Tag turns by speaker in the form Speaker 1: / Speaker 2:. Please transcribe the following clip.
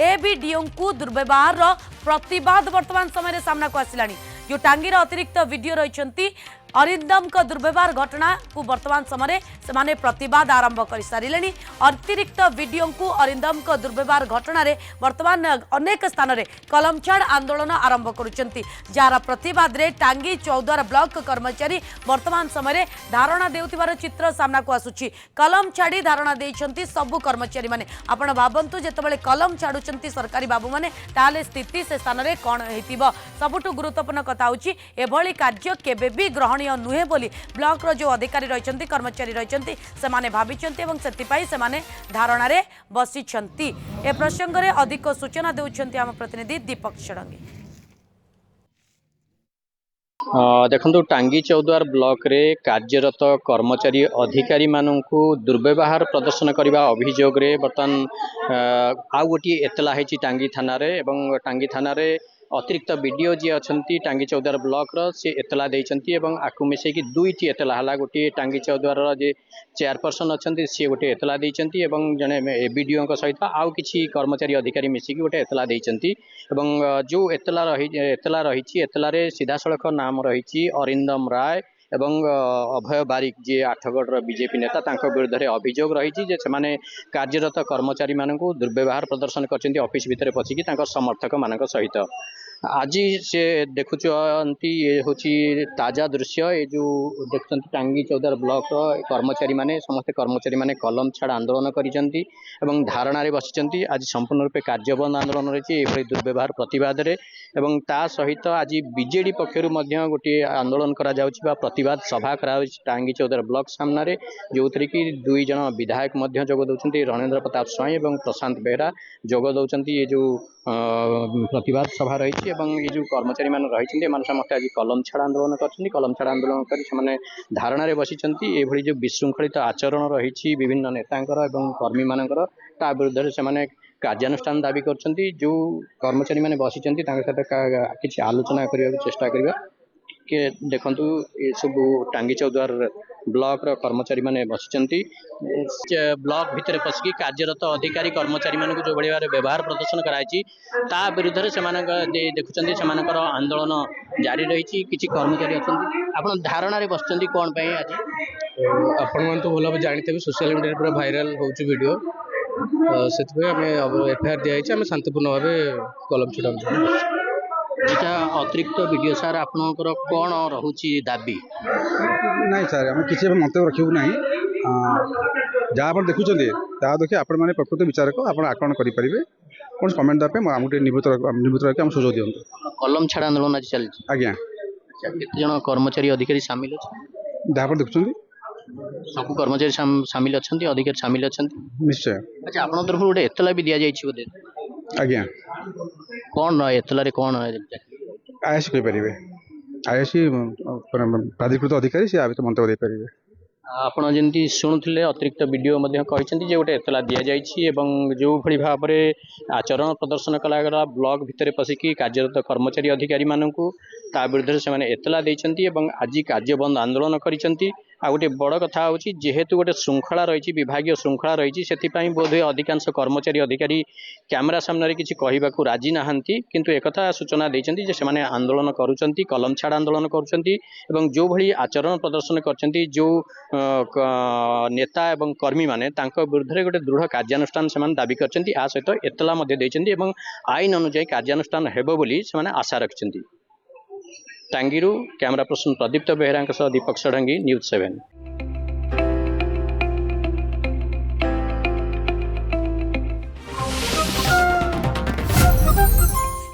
Speaker 1: एबीडीओ को दुर्व्यवहार प्रतिवाद वर्तमान समय सामना को आसिला जो टांगीर अतिरिक्त वीडियो रही अरिंदम का दुर्व्यवहार घटना को वर्तमान समय से प्रतिवाद आरंभ कर सारे अतिरिक्त वीडियो को अरिंदम का दुर्व्यवहार घटना रे वर्तमान अनेक स्थान में कलम छाड़ आंदोलन आरंभ करुछंती जार प्रतिवाद रे टांगी चौद्वार ब्लॉक कर्मचारी वर्तमान समय धारणा देउथिबार चित्र सामना को आसुची कलम छाड़ी धारणा देइछंती सबु कर्मचारी माने आपण भाबंतु जेतेबेले कलम छाडुछंती सरकारी बाबू माने ताले स्थिति से स्थान रे कोन हेतिबो सबुठु गुरुत्वपूर्ण कथा होची एभली कार्य केबे भी ग्रहण नुहे बोली ब्लॉक रो जो अधिकारी रही कर्मचारी रही से भाविंट से धारणा रे बसी ए प्रसंग में अधिक सूचना देउछंती आम प्रतिनिधि दीपक षडंगी।
Speaker 2: देखो टांगी चौद्वार ब्लॉक रे कार्यरत कर्मचारी अधिकारी मानू दुर्व्यवहार प्रदर्शन करने अभियोग रे बर्तमान आउ गोटे एतला है टांगी थाना रे एवं टांगी थाना रे अतिरिक्त वीडियो जी अच्छा टांगी चौद्वार ब्लॉक सी एतला देती आपको मिसेकी दुईटी एतला है गोटे टांगी चौद्वार जे चेयरपर्सन अच्छा सी गोटे एतला देती जड़े एबीडीओ सहित आउ कि कर्मचारी अधिकारी मिसिकी गोटे एतला देती जो एतला रही एतलार सीधासख नाम रही अरिंदम राय एवं अभय बारिक जी आठगढ़ बीजेपी नेता विरुद्ध में अभियोग रही से कार्यरत कर्मचारी मानू दुर्व्यवहार प्रदर्शन कर ऑफिस भितर पशिकी समर्थक मान सहित आज से देखुंट ये हूँ ताजा दृश्य ये जो देखते टांगी चौद्वार ब्लॉक कर्मचारी माने समस्त कर्मचारी माने कलम छाड़ आंदोलन करिसेंती एवं धारणा बसिचंती आज संपूर्ण रूपे कार्यबंद आंदोलन रही ये दुर्व्यवहार प्रतिवाद रे एवं ता सहित आज बीजेडी पक्षर गोटे आंदोलन करा जाउछि प्रतिवाद सभा करा टांगी चौद्वार ब्लॉक सामने जो थी कि दुई जन विधायक जोग दौरान रणेंद्र प्रताप स्वाई और प्रशांत बेहरा जोग दौरान ये जो प्रतिवाद सभा रही ये जो कर्मचारी मान रही समस्त आज कलम छाड़ आंदोलन कर कलम छाड़ आंदोलन कर धारणा बसी ये जो विशृंखलित आचरण रही विभिन्न नेतांकर एवं कर्मी मानकर ता विरुद्ध से कार्यानुष्ठान दाबी कर जो कर्मचारी माने बसी किसी आलोचना करने चेष्टा करवा के देखु ये सब टांगी चौद्वार ब्लॉक रो कर्मचारी माने बसिचंती ब्लॉक भितर पशिकी कार्यरत अधिकारी कर्मचारी मानक जो भाई व्यवहार प्रदर्शन कराई ता विरुद्ध से देखुं से आंदोलन जारी रही किसी कर्मचारी अच्छा आप धारणा बसुँच कौन आज
Speaker 3: आपण तो भल जानते सोशल मीडिया पूरा भाइराल होची वीडियो से एफआईआर दिखाई आम शांतिपूर्ण भाव कलम छुड़ा
Speaker 2: यहाँ अतिरिक्त वीडियो सार आपनकर कौन रहुची दाबी
Speaker 4: नहीं सार आम किसी मंतव्य रखू ना जहाँ आप देखुं देखिए आपण मैंने प्रकृत विचारक आप आकलन करेंगे कौन कमेंट देवाई आमको निवृत्त रखी सुझाव दिखाँ
Speaker 2: कलम छाड़ आंदोलन आज चलती
Speaker 4: आज्ञा
Speaker 2: जन कर्मचारी अधिकारी सामिल अच्छे
Speaker 4: जहाँ आप देखुं
Speaker 2: सब कर्मचारी सामिल अच्छा अधिकारी सामिल अच्छा
Speaker 4: निश्चय
Speaker 2: अच्छा आप तरफ गोटे एतला भी दि जाइए बोधे
Speaker 4: आज्ञा
Speaker 2: कौन एतलारे कौन
Speaker 4: आईएससी कहींपर आईएससी प्राधिकृत अधिकारी से आगे मंतव्य देपारे
Speaker 2: आपण जमी शुणुले अतिरिक्त वीडियो कहते गोटे एतला दि जाइए जो भली भाव में आचरण प्रदर्शन कला ब्लॉक भितर पशिकी कार्यरत कर्मचारी अधिकारी मानू ता विरुद्ध से एतला देती आज कार्यबंद आंदोलन करिसेंती आ गोटे बड़ कथा हूँ जेहेतु गोटे श्रृंखला रही विभाग श्रृंखला रही से बोधे अधिकांश कर्मचारी अधिकारी कैमेरा सामने किसी कहवाक राजी नहांती किंतु एक सूचना देती जे से आंदोलन करुँच कलम छाड़ आंदोलन करुँच जो भली आचरण प्रदर्शन कर जो नेता एवं कर्मी माने विरुद्ध गोटे दृढ़ कार्यानुष्ठान से दाबी कर सहित एतला आईन अनुजाई कार्यानुष्ठान हेबो बोली से आशा रखिंट टांगी कैमरा पर्सन प्रदीप्त बेहरा दीपक षडंगी न्यूज 7।